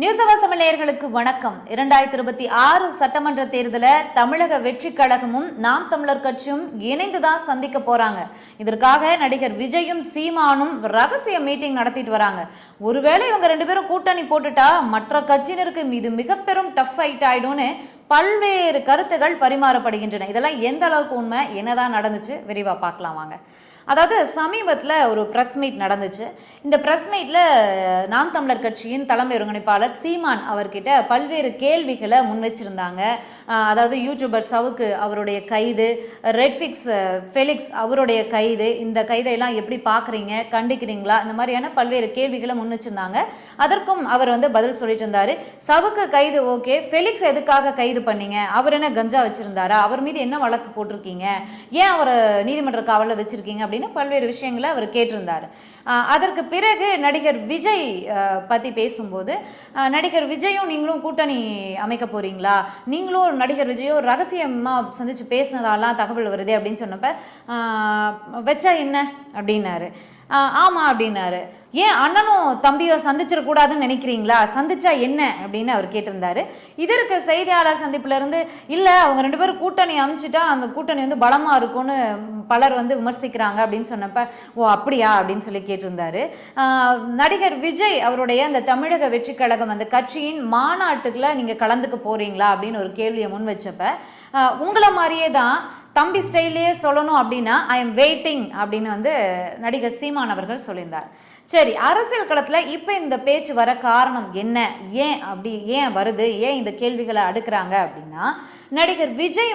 News அவர் தமிழர்களுக்கு வணக்கம். 2026 சட்டமன்ற தேர்தலை தமிழக வெற்றி கழகமும் நாம் தமிழர் கட்சியும் இணைந்துதான் சந்திக்க போறாங்க. இதற்காக நடிகர் விஜயும் சீமானும் ரகசிய மீட்டிங் நடத்திட்டு வராங்க. ஒருவேளை இவங்க ரெண்டு பேரும் கூட்டணி போட்டுட்டா மற்ற கட்சியினருக்கு இது மிக பெரும் டஃப் ஃபைட் ஆயிடும்னு பல்வேறு கருத்துகள் பரிமாறப்படுகின்றன. இதெல்லாம் எந்த அளவுக்கு உண்மை, என்னதான் நடந்துச்சு, விரிவா பார்க்கலாம் வாங்க. அதாவது சமீபத்தில் ஒரு ப்ரெஸ் மீட் நடந்துச்சு. இந்த ப்ரெஸ் மீட்டில் நாம் தமிழர் கட்சியின் தலைமை ஒருங்கிணைப்பாளர் சீமான் அவர்கிட்ட பல்வேறு கேள்விகளை முன் வச்சிருந்தாங்க. அதாவது யூடியூபர் சவுக்கு அவருடைய கைது, ரெட்ஃபிக்ஸ் ஃபெலிக்ஸ் அவருடைய கைது, இந்த கைதையெல்லாம் எப்படி பார்க்குறீங்க, கண்டிக்கிறீங்களா, இந்த மாதிரியான பல்வேறு கேள்விகளை முன் வச்சிருந்தாங்க. அதற்கும் அவர் பதில் சொல்லிட்டு இருந்தார். சவுக்கு கைது ஓகே, ஃபெலிக்ஸ் எதுக்காக கைது பண்ணீங்க, அவர் என்ன கஞ்சா வச்சிருந்தாரா, அவர் மீது என்ன வழக்கு போட்டிருக்கீங்க, ஏன் அவர் நீதிமன்ற காவலில் வச்சிருக்கீங்க அப்படின்னு பல்வேறு விஷயங்களை அவர் கேட்டிருந்தார். அதற்கு பிறகு நடிகர் விஜய் பற்றி பேசும்போது, நடிகர் விஜயும் நீங்களும் கூட்டணி அமைக்க போறீங்களா, நீங்களும் நடிகர் விஜயும் ரகசியமாக சந்திச்சு பேசினதாலாம் தகவல் வருது அப்படின்னு சொன்னப்ப வச்சா என்ன அப்படின்னாரு. ஆமாம் அப்படின்னாரு. ஏன் அண்ணனும் தம்பியோ சந்திச்சிடக்கூடாதுன்னு நினைக்கிறீங்களா, சந்திச்சா என்ன அப்படின்னு அவர் கேட்டிருந்தாரு. இதற்கு செய்தியாளர் சந்திப்புல இருந்து இல்லை அவங்க ரெண்டு பேரும் கூட்டணி அமைச்சிட்டா அந்த கூட்டணி பலமாக இருக்கும்னு பலர் விமர்சிக்கிறாங்க அப்படின்னு சொன்னப்ப ஓ அப்படியா அப்படின்னு சொல்லி கேட்டிருந்தாரு. நடிகர் விஜய் அவருடைய அந்த தமிழக வெற்றி கழகம் அந்த கட்சியின் மாநாட்டுக்குள்ள நீங்கள் கலந்துக்க போறீங்களா அப்படின்னு ஒரு கேள்வியை முன் வச்சப்ப உங்களை மாதிரியே தான் தம்பி ஸ்டைலே சொல்லணும் அப்படின்னா ஐ எம் வெயிட்டிங் அப்படின்னு நடிகர் சீமான் அவர்கள் சொல்லியிருந்தார். சரி, அரசியல் களத்தில் இப்போ இந்த பேச்சு வர காரணம் என்ன, ஏன் வருது, ஏன் இந்த கேள்விகளை அடுக்கிறாங்க அப்படின்னா, நடிகர் விஜய்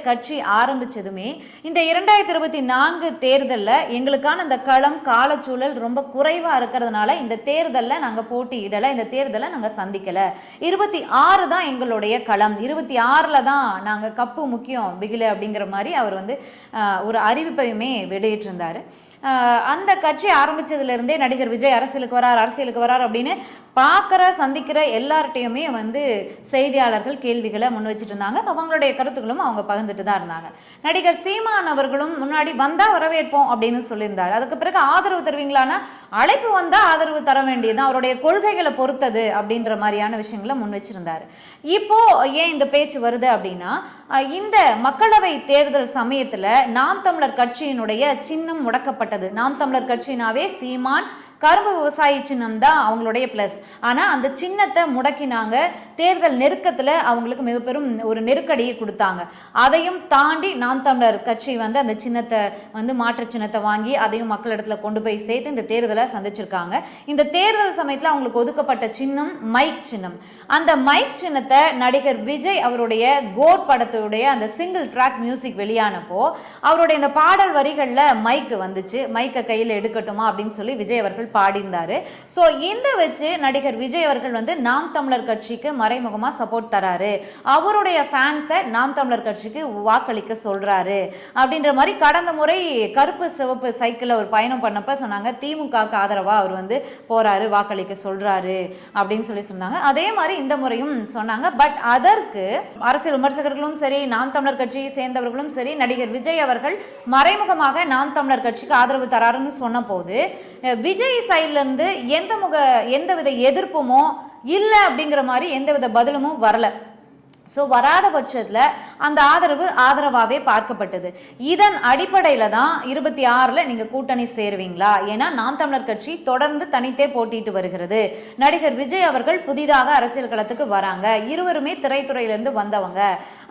கட்சி ஆரம்பிச்சதுமே இந்த 2024 தேர்தலில் எங்களுக்கான இந்த களம் காலச்சூழல் ரொம்ப குறைவாக இருக்கிறதுனால இந்த தேர்தலில் நாங்கள் போட்டியிடலை, இந்த தேர்தலை நாங்கள் சந்திக்கலை, 26 தான் எங்களுடைய களம், 26ல் தான் நாங்கள் கப்பு முக்கியம் பிகில அப்படிங்கிற மாதிரி அவர் ஒரு அறிவிப்பையுமே வெளியிட்டிருந்தார். அந்த கட்சி ஆரம்பிச்சதுலேருந்தே நடிகர் விஜய் அரசியலுக்கு வரார் அப்படின்னு சந்திக்கிற எல்லார்ட்டையுமே செய்தியாளர்கள் கேள்விகளை முன் வச்சுட்டு இருந்தாங்க. அவங்களுடைய கருத்துக்களும் அவங்க பகிர்ந்துட்டு தான் இருந்தாங்க. நடிகர் சீமான் அவர்களும் முன்னாடி வந்தா வரவேற்போம் அப்படின்னு சொல்லியிருந்தார். அதுக்கு பிறகு ஆதரவு தருவீங்களான்னா அழைப்பு வந்தா ஆதரவு தர வேண்டியதுதான், அவருடைய கொள்கைகளை பொறுத்தது அப்படின்ற மாதிரியான விஷயங்களை முன் வச்சிருந்தாரு. இப்போ ஏன் இந்த பேச்சு வருது அப்படின்னா, இந்த மக்களவை தேர்தல் சமயத்துல நாம் தமிழர் கட்சியினுடைய சின்னம் முடக்கப்பட்டது. நாம் தமிழர் கட்சினாவே சீமான் கரும்பு விவசாயி சின்னம் தான் அவங்களுடைய பிளஸ். ஆனால் அந்த சின்னத்தை முடக்கினாங்க. தேர்தல் நெருக்கத்தில் அவங்களுக்கு மிக பெரும் ஒரு நெருக்கடியை கொடுத்தாங்க. அதையும் தாண்டி நாம் தமிழர் கட்சி அந்த சின்னத்தை மாற்று சின்னத்தை வாங்கி அதையும் மக்களிடத்துல கொண்டு போய் சேர்த்து இந்த தேர்தலை சந்திச்சிருக்காங்க. இந்த தேர்தல் சமயத்தில் அவங்களுக்கு ஒதுக்கப்பட்ட சின்னம் மைக் சின்னம். அந்த மைக் சின்னத்தை நடிகர் விஜய் அவருடைய கோட் படத்துடைய அந்த சிங்கிள் ட்ராக் மியூசிக் வெளியானப்போ அவருடைய இந்த பாடல் வரிகளில் மைக்கு வந்துச்சு. மைக்கை கையில் எடுக்கட்டுமா அப்படின்னு சொல்லி விஜய் அவர்கள் பாடிந்தாரு. சோ இந்த வச்சு நடிகர் விஜய் அவர்கள் நாம் தமிழர் கட்சிக்கு மறைமுகமா சப்போர்ட் தராரு, அவருடைய ஃபேன்ஸை நாம் தமிழர் கட்சிக்கு வாக்களிக்க சொல்றாரு அப்படின்ற மாதிரி கடந்த முறை கருப்பு சிவப்பு சைக்கிள்ல ஒரு பயணம் பண்ணப்ப சொன்னாங்க திமுகவுக்கு ஆதரவா அவர் போறாரு, வாக்களிக்க சொல்றாரு அப்படின்னு சொல்லி சொன்னாங்க. அதே மாதிரி இந்த முறையும் சொன்னாங்க. பட் அதற்கு அரசியல் விமர்சகர்களும் சரி, நாம் தமிழர் கட்சியை சேர்ந்தவர்களும் சரி, நடிகர் விஜய் அவர்கள் மறைமுகமாக நாம் தமிழர் கட்சிக்கு ஆதரவு தராருன்னு சொன்ன போது விஜய் சைட்ல இருந்து எந்தவித எதிர்ப்புமோ இல்லை அப்படிங்கிற மாதிரி எந்தவித பதிலுமும் வரல. ஸோ வராத பட்சத்தில் அந்த ஆதரவாகவே பார்க்கப்பட்டது. இதன் அடிப்படையில் தான் 26ல் நீங்கள் கூட்டணி சேருவீங்களா, ஏன்னா நாம் தமிழர் கட்சி தொடர்ந்து தனித்தே போட்டிட்டு வருகிறது. நடிகர் விஜய் அவர்கள் புதிதாக அரசியல் களத்துக்கு வராங்க, இருவருமே திரைத்துறையிலிருந்து வந்தவங்க.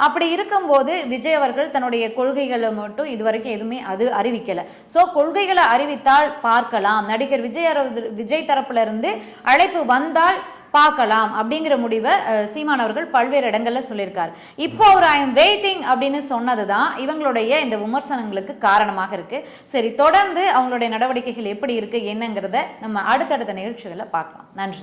அப்படி இருக்கும்போது விஜய் அவர்கள் தன்னுடைய கொள்கைகளை மட்டும் இதுவரைக்கும் எதுவுமே அறிவிக்கலை. ஸோ கொள்கைகளை அறிவித்தால் பார்க்கலாம், நடிகர் விஜய் தரப்புல இருந்து அழைப்பு வந்தால் பார்க்கலாம் அப்படிங்கிற முடிவை சீமான் அவர்கள் பல்வேறு இடங்கள்ல சொல்லியிருக்காரு. இப்போ அவர் ஐ எம் வெயிட்டிங் அப்படின்னு சொன்னதுதான் இவங்களுடைய இந்த விமர்சனங்களுக்கு காரணமாக இருக்கு. சரி, தொடர்ந்து அவங்களுடைய நடவடிக்கைகள் எப்படி இருக்கு என்னங்கிறத நம்ம அடுத்தடுத்த நிகழ்ச்சிகளை பார்க்கலாம். நன்றி.